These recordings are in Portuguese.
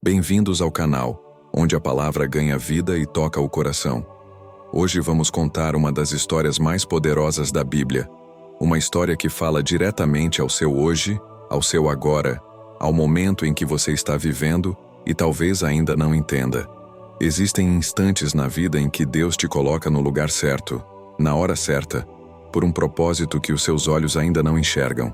Bem-vindos ao canal, onde a palavra ganha vida e toca o coração. Hoje vamos contar uma das histórias mais poderosas da Bíblia. Uma história que fala diretamente ao seu hoje, ao seu agora, ao momento em que você está vivendo e talvez ainda não entenda. Existem instantes na vida em que Deus te coloca no lugar certo, na hora certa, por um propósito que os seus olhos ainda não enxergam.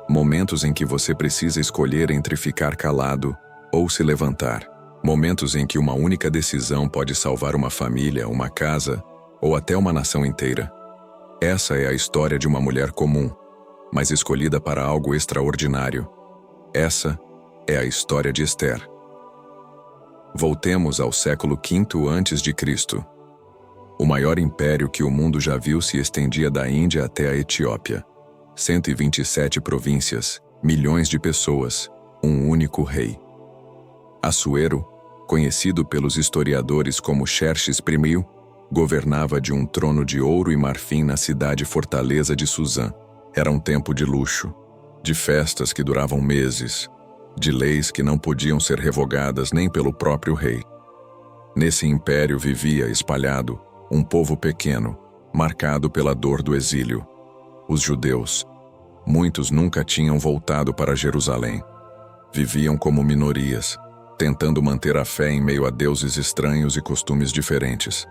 Momentos em que você precisa escolher entre ficar calado ou se levantar. Momentos em que uma única decisão pode salvar uma família, uma casa ou até uma nação inteira. Essa é a história de uma mulher comum, mas escolhida para algo extraordinário. Essa é a história de Esther. Voltemos ao século V a.C. O maior império que o mundo já viu se estendia da Índia até a Etiópia. 127 províncias, milhões de pessoas, um único rei. Assuero, conhecido pelos historiadores como Xerxes I, governava de um trono de ouro e marfim na cidade-fortaleza de Suzã. Era um tempo de luxo, de festas que duravam meses, de leis que não podiam ser revogadas nem pelo próprio rei. Nesse império vivia espalhado um povo pequeno, marcado pela dor do exílio. Os judeus. Muitos nunca tinham voltado para Jerusalém. Viviam como minorias, tentando manter a fé em meio a deuses estranhos e costumes diferentes.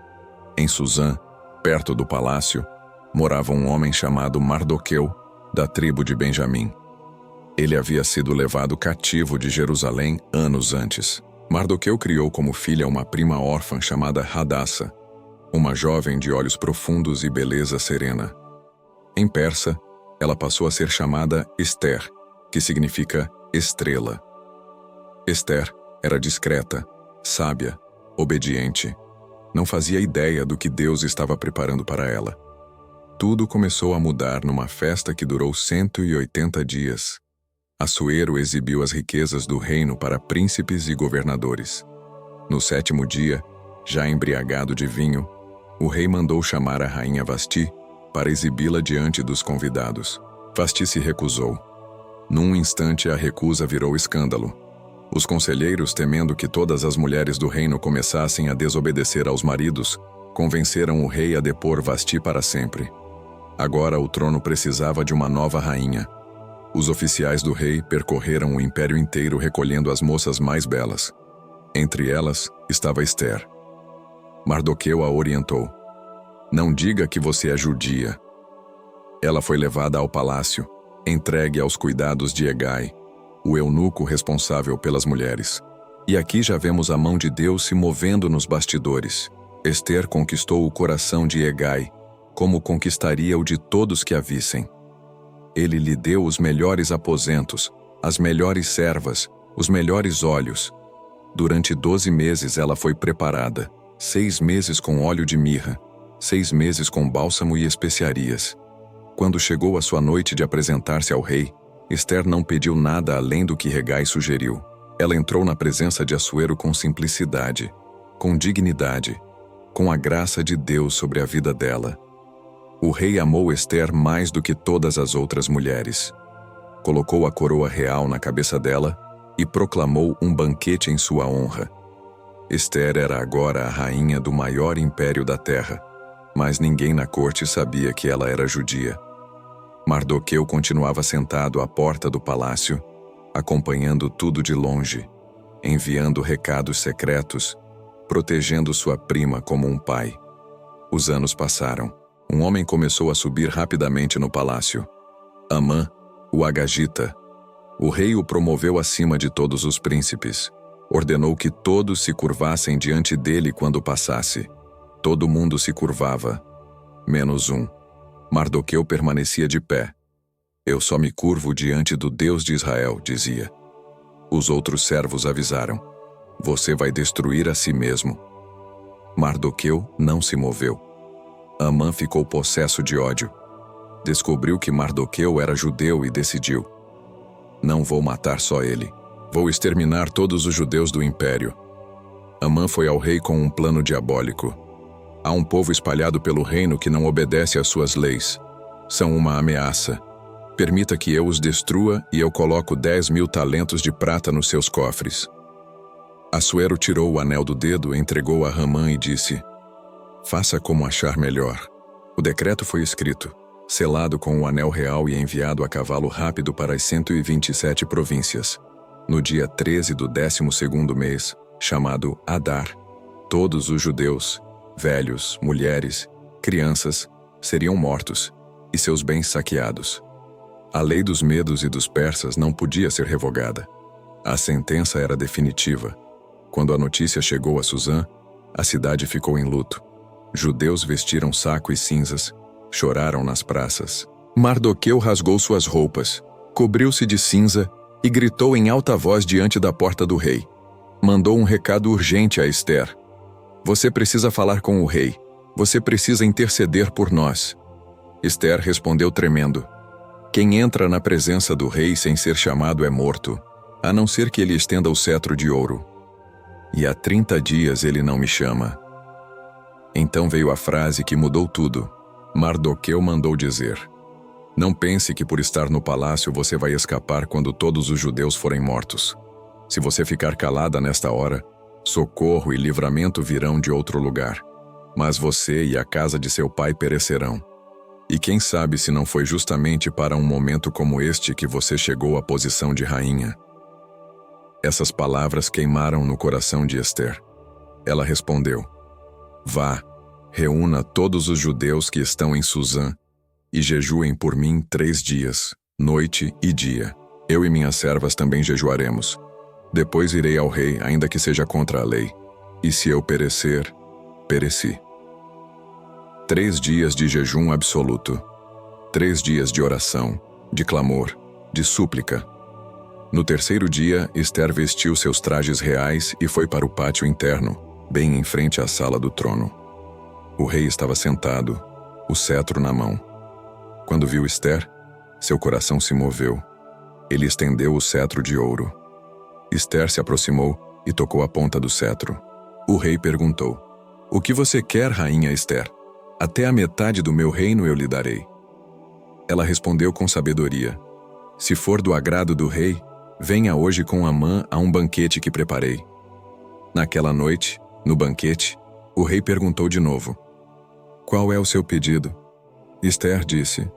Em Suzã, perto do palácio, morava um homem chamado Mardoqueu, da tribo de Benjamim. Ele havia sido levado cativo de Jerusalém anos antes. Mardoqueu criou como filha uma prima órfã chamada Hadassa, uma jovem de olhos profundos e beleza serena. Em persa, ela passou a ser chamada Esther, que significa estrela. Esther era discreta, sábia, obediente. Não fazia ideia do que Deus estava preparando para ela. Tudo começou a mudar numa festa que durou 180 dias. Assuero exibiu as riquezas do reino para príncipes e governadores. No 7º dia, já embriagado de vinho, o rei mandou chamar a rainha Vasti para exibi-la diante dos convidados. Vasti se recusou. Num instante a recusa virou escândalo. Os conselheiros, temendo que todas as mulheres do reino começassem a desobedecer aos maridos, convenceram o rei a depor Vasti para sempre. Agora o trono precisava de uma nova rainha. Os oficiais do rei percorreram o império inteiro recolhendo as moças mais belas. Entre elas estava Esther. Mardoqueu a orientou. Não diga que você é judia. Ela foi levada ao palácio, entregue aos cuidados de Hegai, o eunuco responsável pelas mulheres. E aqui já vemos a mão de Deus se movendo nos bastidores. Esther conquistou o coração de Hegai, como conquistaria o de todos que a vissem. Ele lhe deu os melhores aposentos, as melhores servas, os melhores olhos. Durante 12 meses ela foi preparada, 6 meses com óleo de mirra, 6 meses com bálsamo e especiarias. Quando chegou a sua noite de apresentar-se ao rei, Esther não pediu nada além do que Hegai sugeriu. Ela entrou na presença de Assuero com simplicidade, com dignidade, com a graça de Deus sobre a vida dela. O rei amou Esther mais do que todas as outras mulheres. Colocou a coroa real na cabeça dela e proclamou um banquete em sua honra. Esther era agora a rainha do maior império da terra, mas ninguém na corte sabia que ela era judia. Mardoqueu continuava sentado à porta do palácio, acompanhando tudo de longe, enviando recados secretos, protegendo sua prima como um pai. Os anos passaram. Um homem começou a subir rapidamente no palácio. Amã, o Agagita. O rei o promoveu acima de todos os príncipes. Ordenou que todos se curvassem diante dele quando passasse. Todo mundo se curvava, menos um. Mardoqueu permanecia de pé. Eu só me curvo diante do Deus de Israel, dizia. Os outros servos avisaram. Você vai destruir a si mesmo. Mardoqueu não se moveu. Amã ficou possesso de ódio. Descobriu que Mardoqueu era judeu e decidiu. Não vou matar só ele. Vou exterminar todos os judeus do império. Amã foi ao rei com um plano diabólico. Há um povo espalhado pelo reino que não obedece às suas leis. São uma ameaça. Permita que eu os destrua e eu coloco 10.000 talentos de prata nos seus cofres. Assuero tirou o anel do dedo, entregou a Hamã e disse: faça como achar melhor. O decreto foi escrito, selado com o anel real e enviado a cavalo rápido para as 127 províncias. No dia 13 do 12º mês, chamado Adar, todos os judeus, velhos, mulheres, crianças, seriam mortos, e seus bens saqueados. A lei dos medos e dos persas não podia ser revogada. A sentença era definitiva. Quando a notícia chegou a Suzã, a cidade ficou em luto. Judeus vestiram saco e cinzas, choraram nas praças. Mardoqueu rasgou suas roupas, cobriu-se de cinza e gritou em alta voz diante da porta do rei. Mandou um recado urgente a Ester. Você precisa falar com o rei. Você precisa interceder por nós. Ester respondeu tremendo. Quem entra na presença do rei sem ser chamado é morto, a não ser que ele estenda o cetro de ouro. E há 30 dias ele não me chama. Então veio a frase que mudou tudo. Mardoqueu mandou dizer: não pense que por estar no palácio você vai escapar quando todos os judeus forem mortos. Se você ficar calada nesta hora, socorro e livramento virão de outro lugar. Mas você e a casa de seu pai perecerão. E quem sabe se não foi justamente para um momento como este que você chegou à posição de rainha. Essas palavras queimaram no coração de Ester. Ela respondeu: vá, reúna todos os judeus que estão em Suzã e jejuem por mim 3 dias, noite e dia. Eu e minhas servas também jejuaremos. Depois irei ao rei, ainda que seja contra a lei. E se eu perecer, pereci. 3 dias de jejum absoluto. 3 dias de oração, de clamor, de súplica. No 3º dia, Ester vestiu seus trajes reais e foi para o pátio interno, bem em frente à sala do trono. O rei estava sentado, o cetro na mão. Quando viu Ester, seu coração se moveu. Ele estendeu o cetro de ouro. Ester se aproximou e tocou a ponta do cetro. O rei perguntou: o que você quer, rainha Ester? Até a metade do meu reino eu lhe darei. Ela respondeu com sabedoria: se for do agrado do rei, venha hoje com Amã a um banquete que preparei. Naquela noite, no banquete, o rei perguntou de novo: qual é o seu pedido? Ester disse: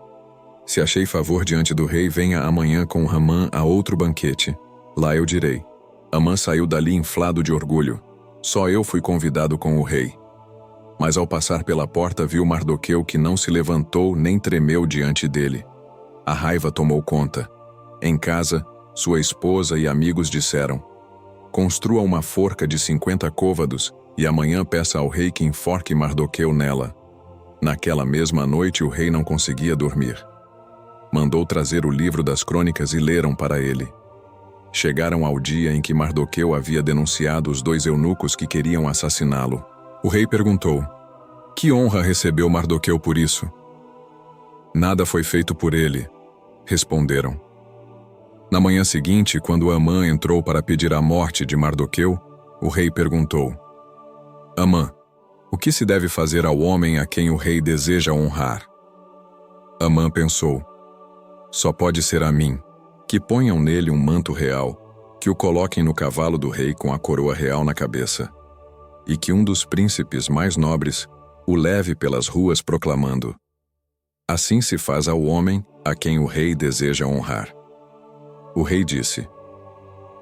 se achei favor diante do rei, venha amanhã com Amã a outro banquete. Lá eu direi: Amã saiu dali inflado de orgulho. Só eu fui convidado com o rei. Mas ao passar pela porta viu Mardoqueu que não se levantou nem tremeu diante dele. A raiva tomou conta. Em casa, sua esposa e amigos disseram: construa uma forca de 50 côvados e amanhã peça ao rei que enforque Mardoqueu nela. Naquela mesma noite o rei não conseguia dormir. Mandou trazer o livro das crônicas e leram para ele. Chegaram ao dia em que Mardoqueu havia denunciado os 2 eunucos que queriam assassiná-lo. O rei perguntou: que honra recebeu Mardoqueu por isso? Nada foi feito por ele, responderam. Na manhã seguinte, quando Amã entrou para pedir a morte de Mardoqueu, o rei perguntou: Amã, o que se deve fazer ao homem a quem o rei deseja honrar? Amã pensou: só pode ser a mim. Que ponham nele um manto real, que o coloquem no cavalo do rei com a coroa real na cabeça, e que um dos príncipes mais nobres o leve pelas ruas proclamando: assim se faz ao homem a quem o rei deseja honrar. O rei disse: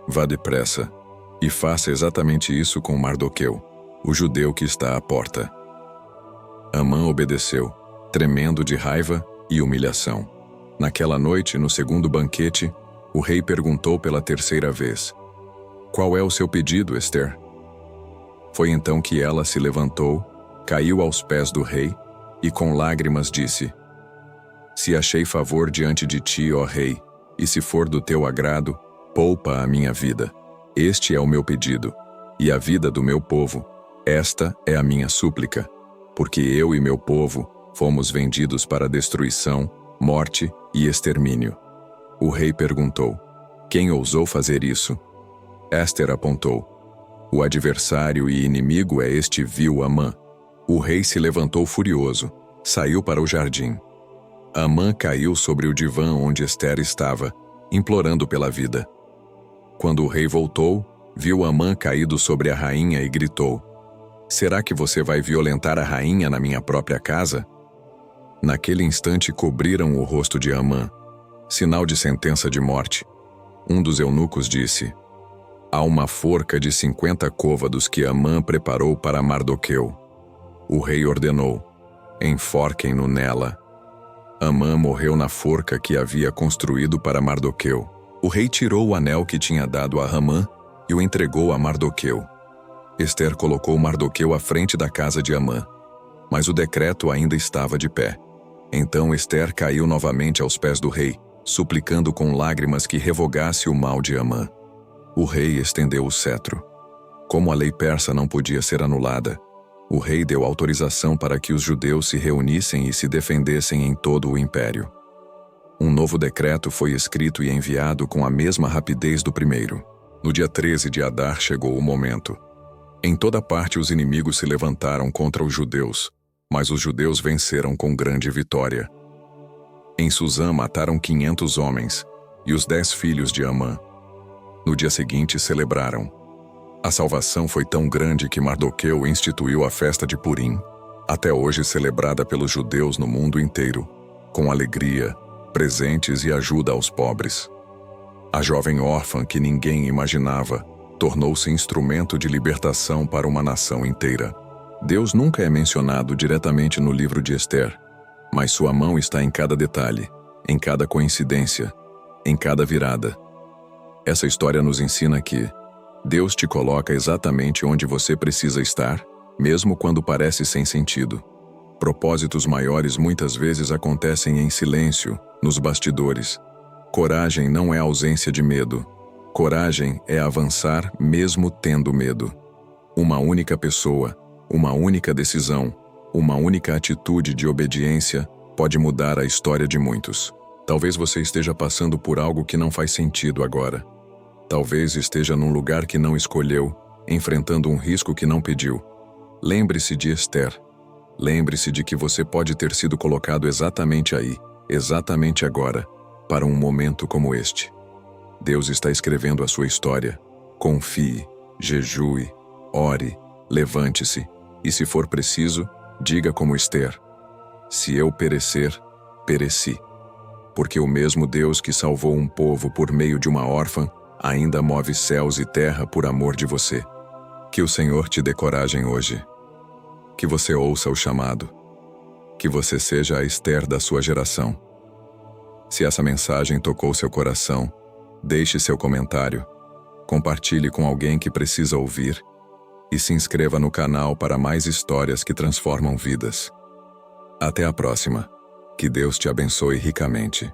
vá depressa e faça exatamente isso com Mardoqueu, o judeu que está à porta. Amã obedeceu, tremendo de raiva e humilhação. Naquela noite, no 2º banquete, o rei perguntou pela 3ª vez: qual é o seu pedido, Ester? Foi então que ela se levantou, caiu aos pés do rei e com lágrimas disse: se achei favor diante de ti, ó rei, e se for do teu agrado, poupa a minha vida. Este é o meu pedido, e a vida do meu povo. Esta é a minha súplica, porque eu e meu povo fomos vendidos para destruição, morte e extermínio. O rei perguntou: quem ousou fazer isso? Ester apontou: o adversário e inimigo é este vil Amã. O rei se levantou furioso, saiu para o jardim. Amã caiu sobre o divã onde Ester estava, implorando pela vida. Quando o rei voltou, viu Amã caído sobre a rainha e gritou: Será que você vai violentar a rainha na minha própria casa? Naquele instante cobriram o rosto de Amã, sinal de sentença de morte. Um dos eunucos disse: Há uma forca de 50 côvados que Amã preparou para Mardoqueu. O rei ordenou: Enforquem-no nela. Amã morreu na forca que havia construído para Mardoqueu. O rei tirou o anel que tinha dado a Amã e o entregou a Mardoqueu. Ester colocou Mardoqueu à frente da casa de Amã, mas o decreto ainda estava de pé. Então Ester caiu novamente aos pés do rei, suplicando com lágrimas que revogasse o mal de Amã. O rei estendeu o cetro. Como a lei persa não podia ser anulada, o rei deu autorização para que os judeus se reunissem e se defendessem em todo o império. Um novo decreto foi escrito e enviado com a mesma rapidez do primeiro. No dia 13 de Adar chegou o momento. Em toda parte os inimigos se levantaram contra os judeus, mas os judeus venceram com grande vitória. Em Suzã mataram 500 homens e os 10 filhos de Amã. No dia seguinte celebraram. A salvação foi tão grande que Mardoqueu instituiu a festa de Purim, até hoje celebrada pelos judeus no mundo inteiro, com alegria, presentes e ajuda aos pobres. A jovem órfã que ninguém imaginava tornou-se instrumento de libertação para uma nação inteira. Deus nunca é mencionado diretamente no livro de Ester, mas sua mão está em cada detalhe, em cada coincidência, em cada virada. Essa história nos ensina que Deus te coloca exatamente onde você precisa estar, mesmo quando parece sem sentido. Propósitos maiores muitas vezes acontecem em silêncio, nos bastidores. Coragem não é ausência de medo. Coragem é avançar mesmo tendo medo. Uma única pessoa, uma única decisão, uma única atitude de obediência pode mudar a história de muitos. Talvez você esteja passando por algo que não faz sentido agora. Talvez esteja num lugar que não escolheu, enfrentando um risco que não pediu. Lembre-se de Ester. Lembre-se de que você pode ter sido colocado exatamente aí, exatamente agora, para um momento como este. Deus está escrevendo a sua história. Confie, jejue, ore, levante-se, e se for preciso, diga como Ester: Se eu perecer, pereci. Porque o mesmo Deus que salvou um povo por meio de uma órfã, ainda move céus e terra por amor de você. Que o Senhor te dê coragem hoje. Que você ouça o chamado. Que você seja a Ester da sua geração. Se essa mensagem tocou seu coração, deixe seu comentário, compartilhe com alguém que precisa ouvir e se inscreva no canal para mais histórias que transformam vidas. Até a próxima. Que Deus te abençoe ricamente.